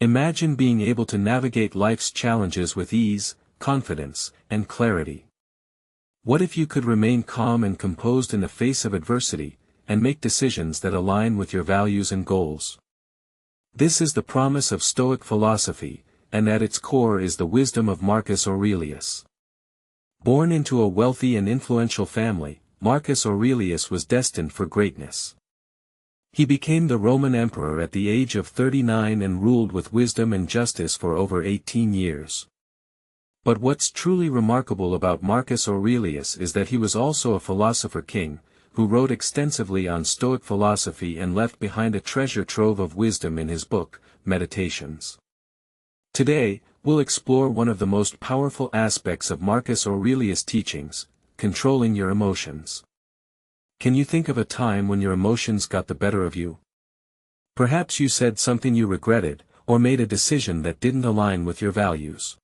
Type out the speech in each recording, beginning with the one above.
Imagine being able to navigate life's challenges with ease, confidence, and clarity. What if you could remain calm and composed in the face of adversity, and make decisions that align with your values and goals? This is the promise of Stoic philosophy, and at its core is the wisdom of Marcus Aurelius. Born into a wealthy and influential family, Marcus Aurelius was destined for greatness. He became the Roman emperor at the age of 39 and ruled with wisdom and justice for over 18 years. But what's truly remarkable about Marcus Aurelius is that he was also a philosopher king, who wrote extensively on Stoic philosophy and left behind a treasure trove of wisdom in his book, Meditations. Today, we'll explore one of the most powerful aspects of Marcus Aurelius' teachings, controlling your emotions. Can you think of a time when your emotions got the better of you? Perhaps you said something you regretted, or made a decision that didn't align with your values.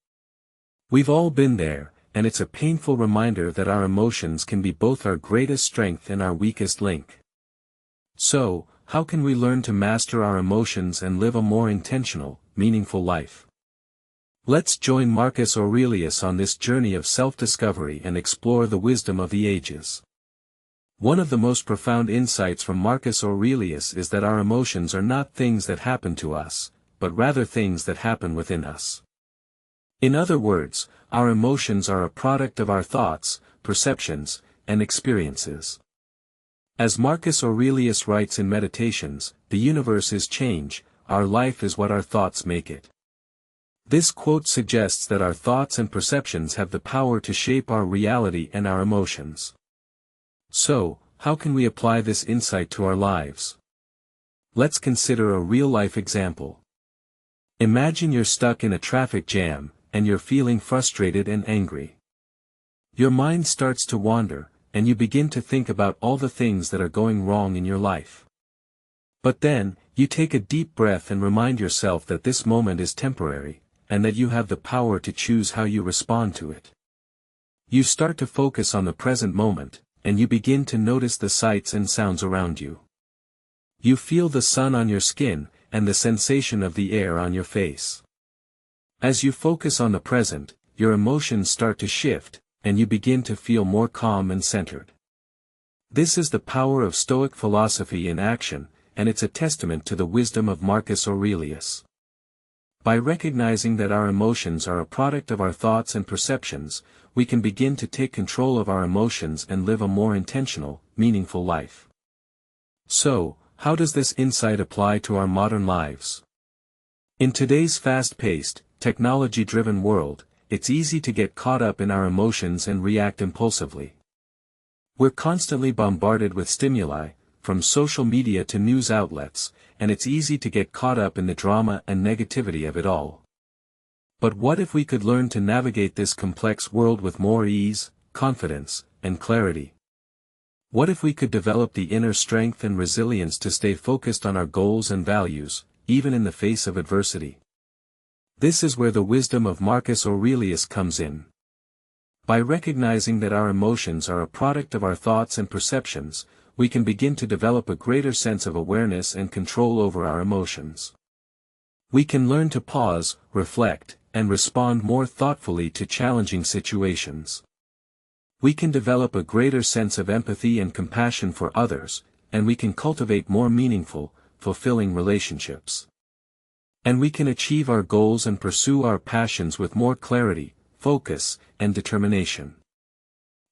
We've all been there, and it's a painful reminder that our emotions can be both our greatest strength and our weakest link. So, how can we learn to master our emotions and live a more intentional, meaningful life? Let's join Marcus Aurelius on this journey of self-discovery and explore the wisdom of the ages. One of the most profound insights from Marcus Aurelius is that our emotions are not things that happen to us, but rather things that happen within us. In other words, our emotions are a product of our thoughts, perceptions, and experiences. As Marcus Aurelius writes in Meditations, the universe is change, our life is what our thoughts make it. This quote suggests that our thoughts and perceptions have the power to shape our reality and our emotions. So, how can we apply this insight to our lives? Let's consider a real-life example. Imagine you're stuck in a traffic jam, and you're feeling frustrated and angry. Your mind starts to wander, and you begin to think about all the things that are going wrong in your life. But then, you take a deep breath and remind yourself that this moment is temporary, and that you have the power to choose how you respond to it. You start to focus on the present moment, and you begin to notice the sights and sounds around you. You feel the sun on your skin, and the sensation of the air on your face. As you focus on the present, your emotions start to shift, and you begin to feel more calm and centered. This is the power of Stoic philosophy in action, and it's a testament to the wisdom of Marcus Aurelius. By recognizing that our emotions are a product of our thoughts and perceptions, we can begin to take control of our emotions and live a more intentional, meaningful life. So, how does this insight apply to our modern lives? In today's fast-paced, technology-driven world, it's easy to get caught up in our emotions and react impulsively. We're constantly bombarded with stimuli, from social media to news outlets, and it's easy to get caught up in the drama and negativity of it all. But what if we could learn to navigate this complex world with more ease, confidence, and clarity? What if we could develop the inner strength and resilience to stay focused on our goals and values, even in the face of adversity? This is where the wisdom of Marcus Aurelius comes in. By recognizing that our emotions are a product of our thoughts and perceptions, we can begin to develop a greater sense of awareness and control over our emotions. We can learn to pause, reflect, and respond more thoughtfully to challenging situations. We can develop a greater sense of empathy and compassion for others, and we can cultivate more meaningful, fulfilling relationships. And we can achieve our goals and pursue our passions with more clarity, focus, and determination.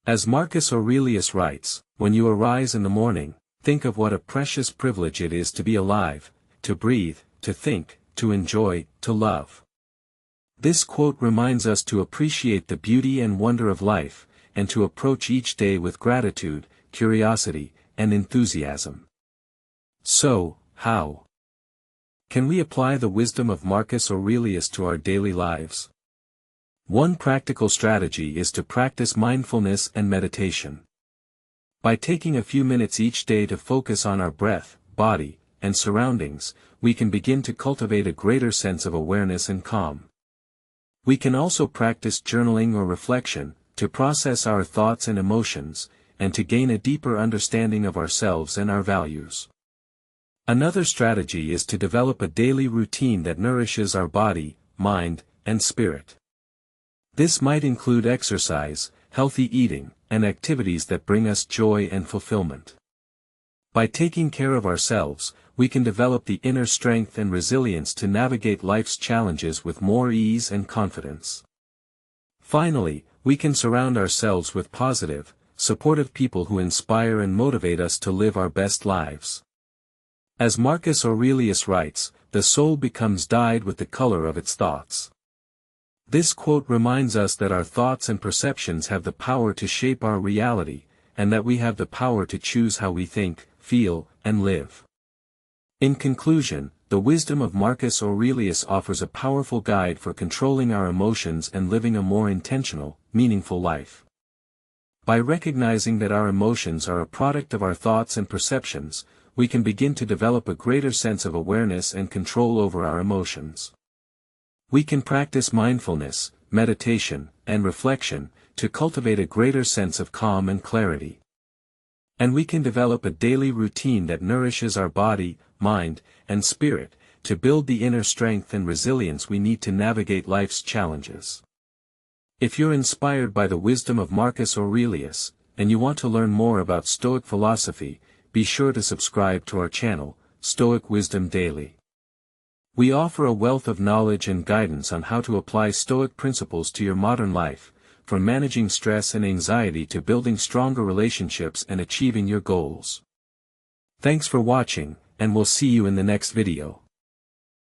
As Marcus Aurelius writes, when you arise in the morning, think of what a precious privilege it is to be alive, to breathe, to think, to enjoy, to love. This quote reminds us to appreciate the beauty and wonder of life, and to approach each day with gratitude, curiosity, and enthusiasm. So, how can we apply the wisdom of Marcus Aurelius to our daily lives? One practical strategy is to practice mindfulness and meditation. By taking a few minutes each day to focus on our breath, body, and surroundings, we can begin to cultivate a greater sense of awareness and calm. We can also practice journaling or reflection, to process our thoughts and emotions, and to gain a deeper understanding of ourselves and our values. Another strategy is to develop a daily routine that nourishes our body, mind, and spirit. This might include exercise, healthy eating, and activities that bring us joy and fulfillment. By taking care of ourselves, we can develop the inner strength and resilience to navigate life's challenges with more ease and confidence. Finally, we can surround ourselves with positive, supportive people who inspire and motivate us to live our best lives. As Marcus Aurelius writes, the soul becomes dyed with the color of its thoughts. This quote reminds us that our thoughts and perceptions have the power to shape our reality, and that we have the power to choose how we think, feel, and live. In conclusion, the wisdom of Marcus Aurelius offers a powerful guide for controlling our emotions and living a more intentional, meaningful life. By recognizing that our emotions are a product of our thoughts and perceptions, we can begin to develop a greater sense of awareness and control over our emotions. We can practice mindfulness, meditation, and reflection, to cultivate a greater sense of calm and clarity. And we can develop a daily routine that nourishes our body, mind, and spirit, to build the inner strength and resilience we need to navigate life's challenges. If you're inspired by the wisdom of Marcus Aurelius, and you want to learn more about Stoic philosophy, be sure to subscribe to our channel, Stoic Wisdom Daily. We offer a wealth of knowledge and guidance on how to apply Stoic principles to your modern life, from managing stress and anxiety to building stronger relationships and achieving your goals. Thanks for watching, and we'll see you in the next video.